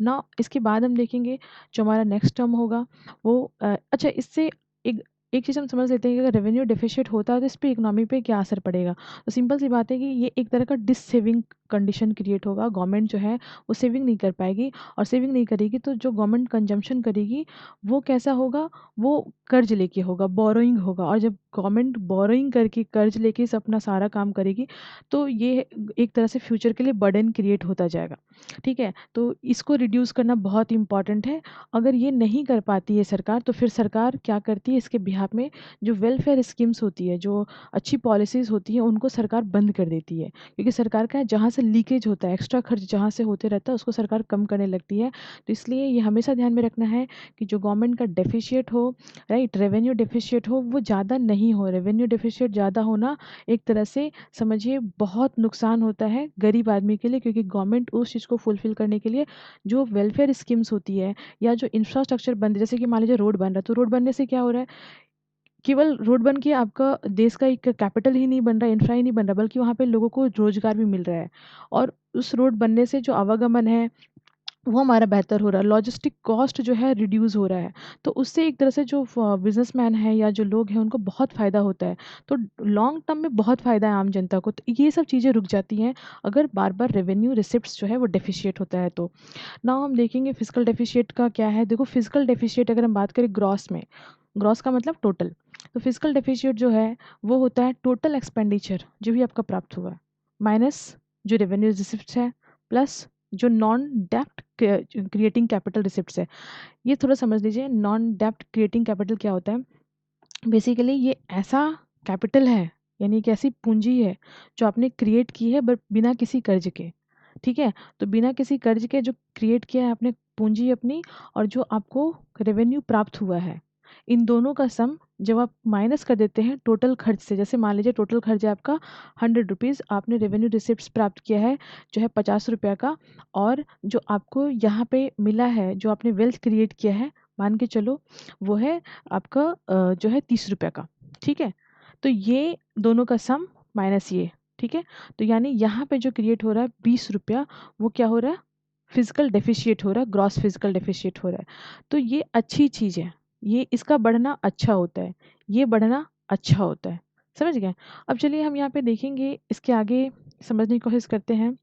ना। इसके बाद हम देखेंगे जो हमारा नेक्स्ट टर्म होगा वो अच्छा, इससे एक एक चीज़ हम समझ लेते हैं कि अगर रेवेन्यू डेफिशिएट होता है तो इस पे इकोनॉमी पे क्या असर पड़ेगा। तो सिंपल सी बात है कि ये एक तरह का डिससेविंग कंडीशन क्रिएट होगा। गवर्नमेंट जो है वो सेविंग नहीं कर पाएगी, और सेविंग नहीं करेगी तो जो गवर्नमेंट कंजम्पशन करेगी वो कैसा होगा? वो कर्ज लेके होगा, बोरोइंग होगा। और जब गवर्नमेंट बोरोइंग करके कर्ज लेके इस अपना सारा काम करेगी तो ये एक तरह से फ्यूचर के लिए बर्डन क्रिएट होता जाएगा। ठीक है, तो इसको रिड्यूस करना बहुत इंपॉर्टेंट है। अगर ये नहीं कर पाती है सरकार, तो फिर सरकार क्या करती है इसके बिहाफ में? जो वेलफेयर स्कीम्स होती है, जो अच्छी पॉलिसीज़ होती हैं, उनको सरकार बंद कर देती है। क्योंकि सरकार का जहाँ से लीकेज होता है, एक्स्ट्रा खर्च जहाँ से होते रहता है, उसको सरकार कम करने लगती है। तो इसलिए ये हमेशा ध्यान में रखना है कि जो गवर्नमेंट का डेफिशिएट हो, राइट, रेवेन्यू डेफिशिएट हो, वो ज़्यादा नहीं हो। रेवेन्यू डेफिशिएट ज़्यादा होना एक तरह से समझिए बहुत नुकसान होता है गरीब आदमी के लिए, क्योंकि गवर्नमेंट उस चीज़ को फुलफ़िल करने के लिए जो वेलफेयर स्कीम्स होती है या जो इंफ्रास्ट्रक्चर बन रही है, जैसे कि मान लीजिए रोड बन रहा है, तो रोड बनने से क्या हो रहा है? केवल रोड बन के आपका देश का एक कैपिटल ही नहीं बन रहा है, इंफ्रा ही नहीं बन रहा, बल्कि वहाँ पे लोगों को रोज़गार भी मिल रहा है। और उस रोड बनने से जो आवागमन है वो हमारा बेहतर हो रहा है, लॉजिस्टिक कॉस्ट जो है रिड्यूस हो रहा है। तो उससे एक तरह से जो बिज़नेसमैन हैं या जो लोग हैं उनको बहुत फ़ायदा होता है। तो लॉन्ग टर्म में बहुत फ़ायदा है आम जनता को। तो ये सब चीज़ें रुक जाती हैं अगर बार-बार रेवेन्यू रिसिप्ट्स जो है वो डेफ़िशिएट होता है तो। नाउ हम देखेंगे फिजिकल डेफिशिएट का क्या है। देखो, फिजिकल डेफिशिएट अगर हम बात करें ग्रॉस में, ग्रॉस का मतलब टोटल। तो फिजिकल डेफिशिएट जो है वो होता है टोटल एक्सपेंडिचर जो भी आपका प्राप्त हुआ है माइनस जो रेवेन्यू रिसिप्ट्स है प्लस जो नॉन डेप्ट क्रिएटिंग कैपिटल रिसिप्ट्स है। ये थोड़ा समझ लीजिए, नॉन डेप्ट क्रिएटिंग कैपिटल क्या होता है? बेसिकली ये ऐसा कैपिटल है, यानी एक ऐसी पूंजी है जो आपने क्रिएट की है बट बिना किसी कर्ज के। ठीक है, तो बिना किसी कर्ज के जो क्रिएट किया है आपने पूंजी अपनी, और जो आपको रेवेन्यू प्राप्त हुआ है, इन दोनों का सम जब आप माइनस कर देते हैं टोटल खर्च से, जैसे मान लीजिए टोटल खर्च है आपका 100 रुपीज़, आपने रेवेन्यू रिसिप्ट्स प्राप्त किया है जो है 50 रुपये का, और जो आपको यहाँ पे मिला है, जो आपने वेल्थ क्रिएट किया है, मान के चलो वो है आपका जो है 30 रुपये का। ठीक है, तो ये दोनों का सम माइनस ये। ठीक है, तो यानी यहाँ पे जो क्रिएट हो रहा है 20 रुपया, वो क्या हो रहा है? फिजिकल डेफिशिएट हो रहा है, ग्रॉस फिजिकल डेफिशिएट हो रहा है। तो ये अच्छी चीज़ है, ये इसका बढ़ना अच्छा होता है, ये बढ़ना अच्छा होता है। समझ गए? अब चलिए हम यहाँ पे देखेंगे, इसके आगे समझने की कोशिश करते हैं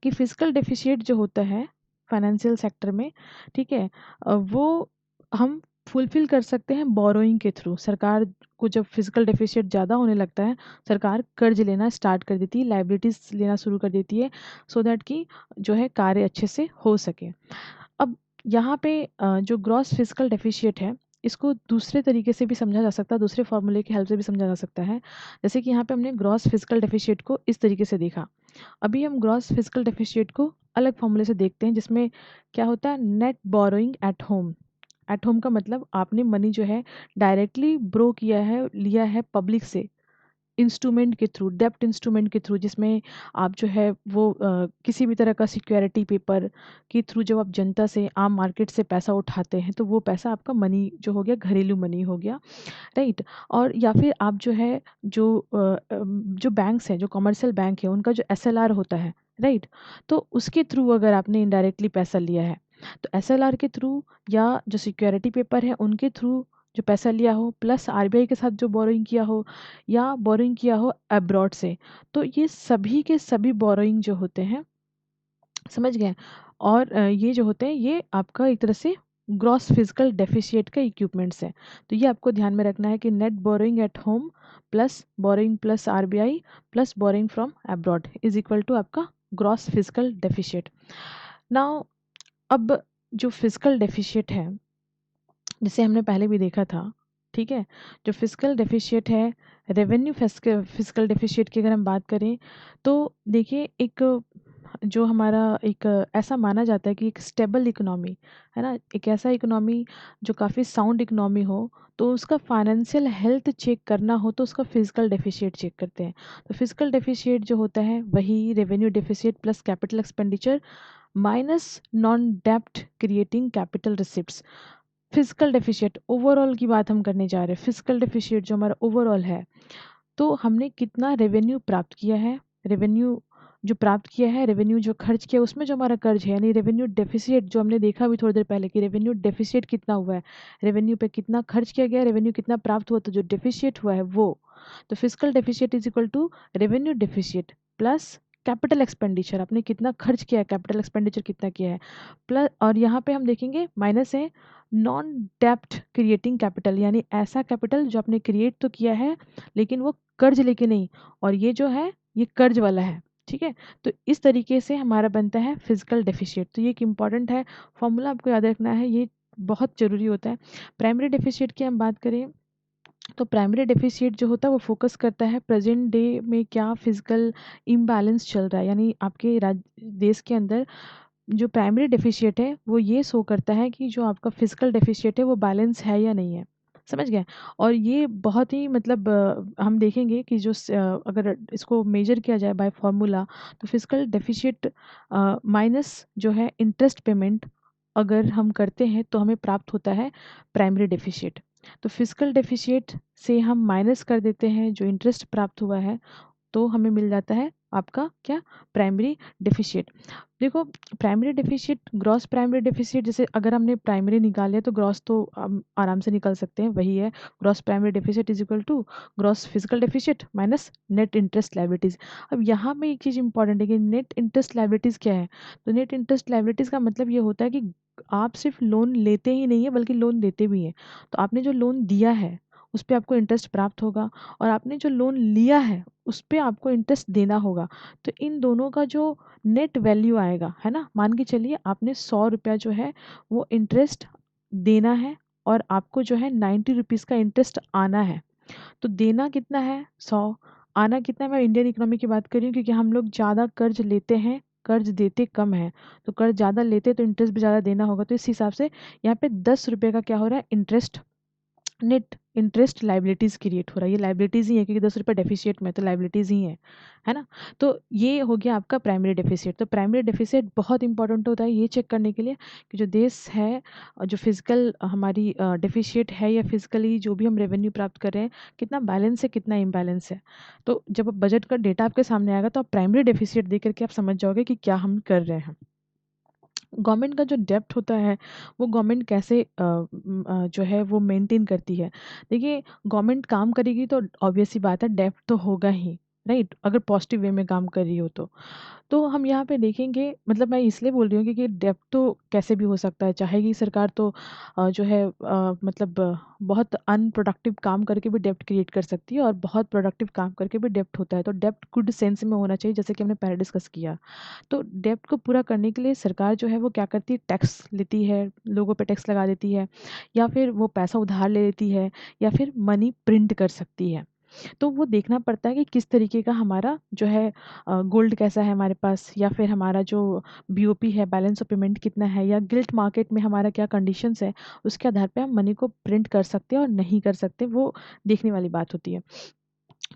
कि फिजिकल डेफिशिएट जो होता है फाइनेंशियल सेक्टर में, ठीक है, वो हम फुलफिल कर सकते हैं बोरोइंग के थ्रू। सरकार को जब फिजिकल डेफिशिएट ज़्यादा होने लगता है, सरकार कर्ज लेना स्टार्ट कर देती है, लाइबिलिटीज़ लेना शुरू कर देती है, सो दैट कि जो है कार्य अच्छे से हो सके। अब यहाँ पे जो ग्रॉस फिजिकल डेफिशिएट है, इसको दूसरे तरीके से भी समझा जा सकता है, दूसरे फॉर्मूले की हेल्प से भी समझा जा सकता है। जैसे कि यहाँ पे हमने ग्रॉस फिजिकल डेफिशिएट को इस तरीके से देखा। अभी हम ग्रॉस फिजिकल डेफिशिएट को अलग फॉर्मूले से देखते हैं, जिसमें क्या होता है? Net borrowing at home. At home का मतलब आपने मनी जो है डायरेक्टली ब्रो किया है, लिया है पब्लिक से, इंस्ट्रूमेंट के थ्रू, डेब्ट इंस्ट्रूमेंट के थ्रू, जिसमें आप जो है वो किसी भी तरह का सिक्योरिटी पेपर के थ्रू जब आप जनता से, आम मार्केट से पैसा उठाते हैं, तो वो पैसा आपका मनी जो हो गया, घरेलू मनी हो गया, राइट। और या फिर आप जो है जो बैंक्स हैं, जो कमर्शियल बैंक है, उनका जो एसएलआर होता है, राइट, तो उसके थ्रू अगर आपने इनडायरेक्टली पैसा लिया है, तो एसएलआर के थ्रू या जो सिक्योरिटी पेपर है उनके थ्रू जो पैसा लिया हो, प्लस आरबीआई के साथ जो बोरोइंग किया हो, या बोरोइंग किया हो अब्रॉड से, तो ये सभी के सभी बोरोइंग जो होते हैं, समझ गए? और ये जो होते हैं ये आपका एक तरह से ग्रॉस फिजिकल डेफिशिएट का इक्विपमेंट्स है। तो ये आपको ध्यान में रखना है कि net borrowing at home plus borrowing plus RBI plus borrowing from abroad is equal to आपका ग्रॉस फिजिकल डेफिशिएट। नाउ अब जो फिजिकल डेफिशिएट है, जिसे हमने पहले भी देखा था, ठीक है, जो फिजिकल डेफिशिएट है, रेवेन्यू फिजिकल डेफिशिएट की अगर हम बात करें, तो देखिए एक जो हमारा एक ऐसा माना जाता है कि एक स्टेबल इकोनॉमी है ना, एक ऐसा इकोनॉमी जो काफ़ी साउंड इकोनॉमी हो, तो उसका फाइनेंशियल हेल्थ चेक करना हो तो उसका फिजिकल डेफिशिएट चेक करते हैं। तो फिजिकल डेफिशिएट जो होता है वही revenue deficit plus capital expenditure minus non डेप्ट creating capital receipts. Fiscal deficit, overall की बात हम करने जा रहे हैं। फिजिकल डेफिशिएट जो हमारा ओवरऑल है, तो हमने कितना रेवेन्यू प्राप्त किया है, रेवेन्यू जो प्राप्त किया है, रेवेन्यू जो खर्च किया, उसमें जो हमारा कर्ज है, यानी रेवेन्यू डेफिसिट जो हमने देखा अभी थोड़ी देर पहले कि रेवेन्यू डेफिसिट कितना हुआ है, रेवेन्यू पे कितना खर्च किया गया, रेवेन्यू कितना प्राप्त हुआ, तो जो डेफिसिट हुआ है वो, तो fiscal deficit is equal to revenue deficit plus capital expenditure, आपने कितना खर्च किया है, कैपिटल एक्सपेंडिचर कितना किया है, प्लस, और यहाँ पे हम देखेंगे माइनस है नॉन डेप्ट क्रिएटिंग कैपिटल, यानी ऐसा कैपिटल जो आपने क्रिएट तो किया है लेकिन वो कर्ज लेके नहीं, और ये जो है ये कर्ज वाला है। ठीक है, तो इस तरीके से हमारा बनता है फिजिकल डेफिशिएट। तो ये एक इम्पॉर्टेंट है, फॉर्मूला आपको याद रखना है, ये बहुत ज़रूरी होता है। प्राइमरी डेफिशिएट की हम बात करें तो प्राइमरी डेफिशिएट जो होता है वो फोकस करता है प्रेजेंट डे में क्या फिजिकल इम्बैलेंस चल रहा है, यानी आपके देश के अंदर जो प्राइमरी डेफिशिएट है वो ये शो करता है कि जो आपका फिजिकल डेफिशिएट है वो बैलेंस है या नहीं है। समझ गए? और ये बहुत ही मतलब हम देखेंगे कि जो अगर इसको मेजर किया जाए बाय फार्मूला, तो फिजिकल डेफिशिएट माइनस जो है इंटरेस्ट पेमेंट अगर हम करते हैं तो हमें प्राप्त होता है प्राइमरी डेफिशिएट। तो फिजिकल डेफिशिएट से हम माइनस कर देते हैं जो इंटरेस्ट प्राप्त हुआ है, तो हमें मिल जाता है आपका क्या, प्राइमरी डेफिशिएट। देखो, primary deficit, gross primary deficit, जैसे अगर हमने प्राइमरी निकाले तो ग्रॉस तो हम आराम से निकल सकते हैं, वही है gross primary deficit is equal to gross fiscal deficit minus net interest liabilities. अब यहाँ में एक चीज़ इंपॉर्टेंट है कि नेट इंटरेस्ट लायबिलिटीज क्या है। तो नेट इंटरेस्ट लायबिलिटीज का मतलब ये होता है कि आप सिर्फ लोन लेते ही नहीं है बल्कि लोन देते भी हैं। तो आपने जो लोन दिया है उस पर आपको इंटरेस्ट प्राप्त होगा, और आपने जो लोन लिया है उस पर आपको इंटरेस्ट देना होगा। तो इन दोनों का जो नेट वैल्यू आएगा, है ना, मान के चलिए आपने 100 रुपया जो है वो इंटरेस्ट देना है, और आपको जो है 90 रुपीज़ का इंटरेस्ट आना है। तो देना कितना है 100, आना कितना है, मैं इंडियन इकोनॉमी की बात कर रही हूँ क्योंकि हम लोग ज़्यादा कर्ज लेते हैं, कर्ज देते कम है। तो कर्ज ज़्यादा लेते तो इंटरेस्ट भी ज़्यादा देना होगा, तो इस हिसाब से यहाँ पे 10 रुपये का क्या हो रहा है, interest, net interest liabilities create हो रहा है। ये लाइबिलिटीज ही है क्योंकि 10 रुपये डेफिशिएट में, तो लाइबिलिटीज ही है ना। तो ये हो गया आपका प्राइमरी डेफिशिएट। तो प्राइमरी डेफिशिएट बहुत इंपॉर्टेंट होता है ये चेक करने के लिए कि जो देश है, जो फिजिकल हमारी डेफिशिएट है या फिजिकली जो भी हम रेवेन्यू प्राप्त कर रहे हैं, कितना बैलेंस है कितना इम्बैलेंस है। तो जब बजट का डेटा आपके सामने आएगा तो आप प्राइमरी डेफिशिएट देख करके आप समझ जाओगे कि क्या हम कर रहे हैं। गवर्नमेंट का जो डेप्ट होता है वो गवर्नमेंट कैसे जो है वो मेंटेन करती है। देखिए, गवर्नमेंट काम करेगी तो ऑब्वियस सी बात है डेप्ट तो होगा ही, राइट, अगर पॉजिटिव वे में काम कर रही हो तो हम यहाँ पे देखेंगे, मतलब मैं इसलिए बोल रही हूँ क्योंकि डेप्ट तो कैसे भी हो सकता है, चाहेगी सरकार तो जो है मतलब बहुत अनप्रोडक्टिव काम करके भी डेप्ट क्रिएट कर सकती है, और बहुत प्रोडक्टिव काम करके भी डेप्ट होता है। तो डेप्ट गुड सेंस में होना चाहिए, जैसे कि हमने पहले डिस्कस किया। तो डेप्ट को पूरा करने के लिए सरकार जो है वो क्या करती है, टैक्स लेती है, लोगों पे टैक्स लगा देती है, या फिर वो पैसा उधार ले लेती है, या फिर मनी प्रिंट कर सकती है। तो वो देखना पड़ता है कि किस तरीके का हमारा जो है गोल्ड कैसा है हमारे पास, या फिर हमारा जो बीओपी है, बैलेंस ऑफ पेमेंट कितना है, या गिल्ट मार्केट में हमारा क्या कंडीशंस है, उसके आधार पे हम मनी को प्रिंट कर सकते हैं और नहीं कर सकते, वो देखने वाली बात होती है।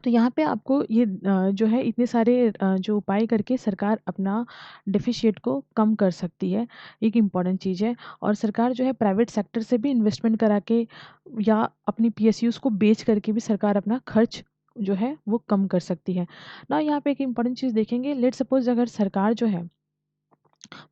तो यहाँ पे आपको ये जो है इतने सारे जो उपाय करके सरकार अपना डेफिशिएट को कम कर सकती है, एक इम्पॉर्टेंट चीज़ है। और सरकार जो है प्राइवेट सेक्टर से भी इन्वेस्टमेंट करा के या अपनी पीएसयूज को बेच करके भी सरकार अपना खर्च जो है वो कम कर सकती है ना। यहाँ पे एक इम्पॉर्टेंट चीज़ देखेंगे, लेट सपोज अगर सरकार जो है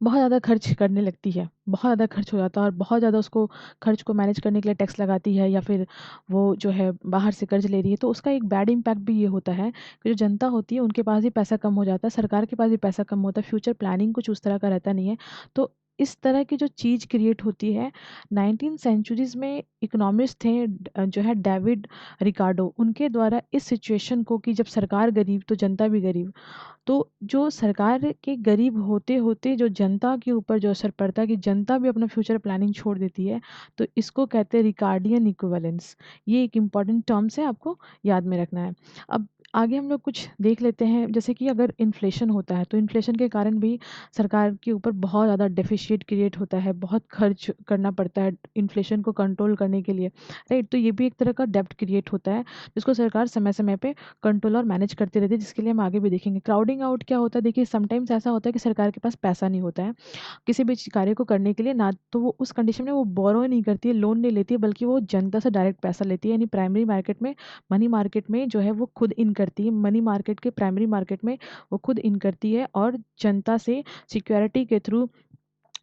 बहुत ज़्यादा खर्च करने लगती है, बहुत ज़्यादा खर्च हो जाता है और बहुत ज़्यादा उसको खर्च को मैनेज करने के लिए टैक्स लगाती है, या फिर वो जो है बाहर से कर्ज ले रही है, तो उसका एक बैड इम्पैक्ट भी ये होता है कि जो जनता होती है उनके पास भी पैसा कम हो जाता है, सरकार के पास भी पैसा कम होता है, फ्यूचर प्लानिंग कुछ उस तरह का रहता नहीं है। तो इस तरह की जो चीज़ क्रिएट होती है, 19 सेंचुरीज में इकोनॉमिस्ट थे जो है डेविड रिकार्डो, उनके द्वारा इस सिचुएशन को कि जब सरकार गरीब तो जनता भी गरीब, तो जो सरकार के गरीब होते होते जो जनता के ऊपर जो असर पड़ता है कि जनता भी अपना फ्यूचर प्लानिंग छोड़ देती है, तो इसको कहते हैं रिकार्डियन इक्विवेलेंस। ये एक इम्पॉर्टेंट टर्म्स है, आपको याद में रखना है। अब आगे हम लोग कुछ देख लेते हैं, जैसे कि अगर इन्फ्लेशन होता है तो इन्फ्लेशन के कारण भी सरकार के ऊपर बहुत ज़्यादा डेफिशिएट क्रिएट होता है, बहुत खर्च करना पड़ता है इन्फ्लेशन को कंट्रोल करने के लिए, राइट। तो ये भी एक तरह का डेब्ट क्रिएट होता है जिसको सरकार समय समय पे कंट्रोल और मैनेज करती रहती है, जिसके लिए हम आगे भी देखेंगे। क्राउडिंग आउट क्या होता है, देखिए समटाइम्स ऐसा होता है कि सरकार के पास पैसा नहीं होता है किसी भी कार्य को करने के लिए, ना तो वो उस कंडीशन में वो बोरो नहीं करती है, लोन नहीं लेती है, बल्कि वो जनता से डायरेक्ट पैसा लेती है। यानी प्राइमरी मार्केट में, मनी मार्केट में जो है वो खुद इन करती है, मनी मार्केट के प्राइमरी मार्केट में वो खुद इन करती है और जनता से सिक्योरिटी के थ्रू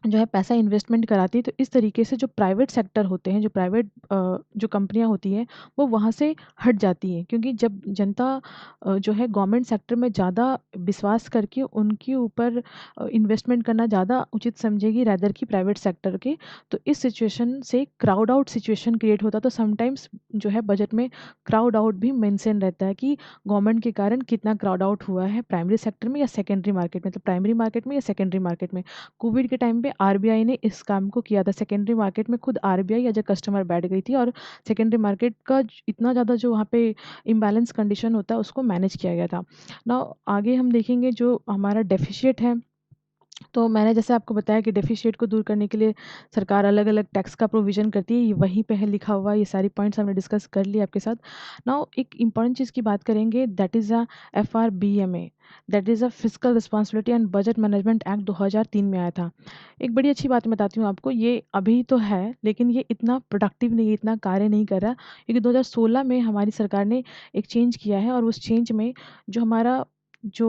जो है पैसा इन्वेस्टमेंट कराती है। तो इस तरीके से जो प्राइवेट सेक्टर होते हैं, जो प्राइवेट जो कंपनियां होती हैं, वो वहाँ से हट जाती हैं, क्योंकि जब जनता जो है गवर्नमेंट सेक्टर में ज़्यादा विश्वास करके उनके ऊपर इन्वेस्टमेंट करना ज़्यादा उचित समझेगी रैदर की प्राइवेट सेक्टर के, तो इस सिचुएशन से क्राउड आउट सिचुएशन क्रिएट होता है। तो समटाइम्स जो है बजट में क्राउड आउट भी मेंशन रहता है कि गवर्नमेंट के कारण कितना क्राउड आउट हुआ है प्राइमरी सेक्टर में या सेकेंडरी मार्केट में, मतलब प्राइमरी मार्केट में या सेकेंडरी मार्केट में। कोविड के टाइम पे आरबीआई ने इस काम को किया था, सेकेंडरी मार्केट में खुद आरबीआई एज अ कस्टमर बैठ गई थी और सेकेंडरी मार्केट का इतना ज़्यादा जो वहाँ पे इम्बैलेंस कंडीशन होता है उसको मैनेज किया गया था ना। आगे हम देखेंगे जो हमारा डेफिशिएट है, तो मैंने जैसे आपको बताया कि डेफिशिएट को दूर करने के लिए सरकार अलग अलग टैक्स का प्रोविज़न करती है, ये वहीं पे है लिखा हुआ, ये सारी पॉइंट्स हमने डिस्कस कर लिए आपके साथ। नाउ एक इम्पॉर्टेंट चीज़ की बात करेंगे, that is a FRBMA, that is a fiscal responsibility and budget management act 2003 में आया था। एक बड़ी अच्छी बात मैं बताती हूँ आपको, ये अभी तो है लेकिन ये इतना प्रोडक्टिव नहीं है, इतना कार्य नहीं कर रहा, क्योंकि 2016 में हमारी सरकार ने एक चेंज किया है और उस चेंज में जो हमारा जो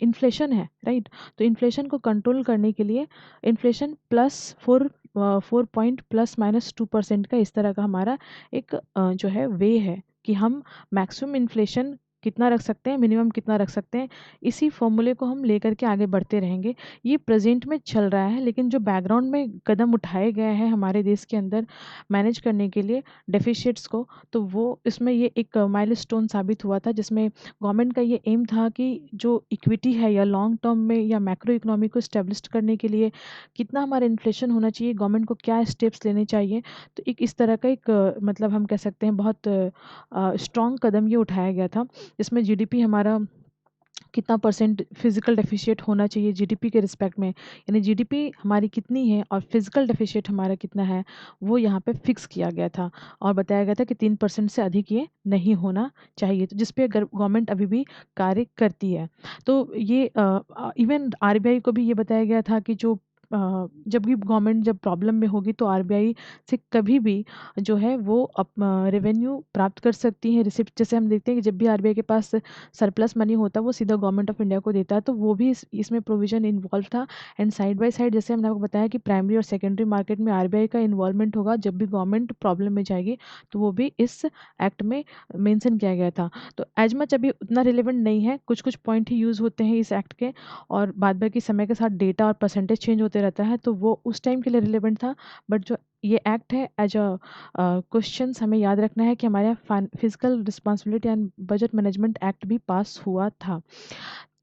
इन्फ्लेशन है, राइट, तो इन्फ्लेशन को कंट्रोल करने के लिए इन्फ्लेशन प्लस 4 पॉइंट +- 2% का इस तरह का हमारा एक जो है वे है कि हम मैक्सिमम इन्फ्लेशन कितना रख सकते हैं, मिनिमम कितना रख सकते हैं, इसी फॉर्मूले को हम लेकर के आगे बढ़ते रहेंगे। ये प्रेजेंट में चल रहा है, लेकिन जो बैकग्राउंड में कदम उठाए गए हैं हमारे देश के अंदर मैनेज करने के लिए डेफिशिएट्स को, तो वो इसमें ये एक माइलस्टोन साबित हुआ था, जिसमें गवर्नमेंट का ये एम था कि जो इक्विटी है या लॉन्ग टर्म में या मैक्रो इकोनॉमी को स्टेब्लिश करने के लिए कितना हमारा इन्फ्लेशन होना चाहिए, गवर्नमेंट को क्या स्टेप्स लेने चाहिए। तो एक इस तरह का एक मतलब हम कह सकते हैं बहुत स्ट्रॉन्ग कदम ये उठाया गया था, जिसमें जीडीपी हमारा कितना परसेंट फिजिकल डेफिशिएट होना चाहिए जीडीपी के रिस्पेक्ट में, यानी जीडीपी हमारी कितनी है और फिजिकल डेफिशिएट हमारा कितना है, वो यहाँ पे फिक्स किया गया था और बताया गया था कि 3% से अधिक ये नहीं होना चाहिए, तो जिस पे अगर गवर्नमेंट अभी भी कार्य करती है। तो ये इवन आरबीआई को भी ये बताया गया था कि जो जब भी गवर्नमेंट जब प्रॉब्लम में होगी तो आरबीआई से कभी भी जो है वो रेवेन्यू प्राप्त कर सकती है, रिसिप्ट, जैसे हम देखते हैं कि जब भी आरबीआई के पास सरप्लस मनी होता है वो सीधा गवर्नमेंट ऑफ इंडिया को देता है, तो वो भी इसमें प्रोविजन इन्वॉल्व था। एंड साइड बाय साइड जैसे हमने आपको बताया कि प्राइमरी और सेकेंडरी मार्केट में आरबीआई का इन्वॉल्वमेंट होगा, जब भी गवर्नमेंट प्रॉब्लम में जाएगी तो वो भी इस एक्ट में मेंशन किया गया था। तो एज मच अभी उतना रिलेवेंट नहीं है, कुछ कुछ पॉइंट ही यूज़ होते हैं इस एक्ट के, और बाद बाकी समय के साथ डेटा और परसेंटेज चेंज होते रहता है, तो वो उस टाइम के लिए रिलेवेंट था। बट जो ये एक्ट है एज अ क्वेश्चन हमें याद रखना है कि हमारे यहाँ physical responsibility and budget management act भी पास हुआ था।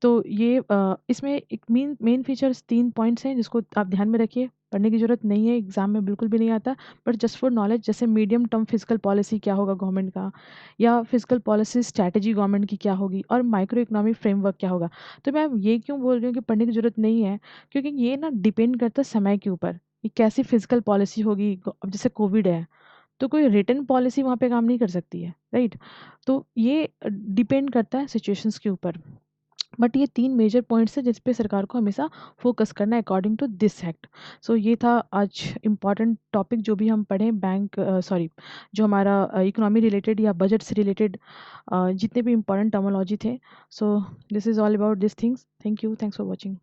तो ये इसमें एक मेन फीचर्स 3 पॉइंट्स हैं जिसको आप ध्यान में रखिए, पढ़ने की ज़रूरत नहीं है, एग्जाम में बिल्कुल भी नहीं आता, बट जस्ट फॉर नॉलेज, जैसे मीडियम टर्म फिजिकल पॉलिसी क्या होगा गवर्नमेंट का, या फिजिकल पॉलिसी स्ट्रैटेजी गवर्नमेंट की क्या होगी, और माइक्रो इकोनॉमिक फ्रेमवर्क क्या होगा। तो मैं ये क्यों बोल रही हूँ कि पढ़ने की ज़रूरत नहीं है, क्योंकि ये ना डिपेंड करता है समय के ऊपर कि कैसी फिजिकल पॉलिसी होगी। अब जैसे कोविड है तो कोई रिटन पॉलिसी वहाँ पे काम नहीं कर सकती है, राइट। तो ये डिपेंड करता है सिचुएशंस के ऊपर, बट ये 3 मेजर पॉइंट्स हैं जिस पे सरकार को हमेशा फोकस करना है अकॉर्डिंग टू दिस एक्ट। सो ये था आज इम्पॉर्टेंट टॉपिक जो भी हम पढ़ें, बैंक सॉरी जो हमारा इकोनॉमी रिलेटेड या बजट से रिलेटेड जितने भी इम्पॉर्टेंट टर्मोलॉजी थे। So this is all about this things. Thank you, thanks for watching.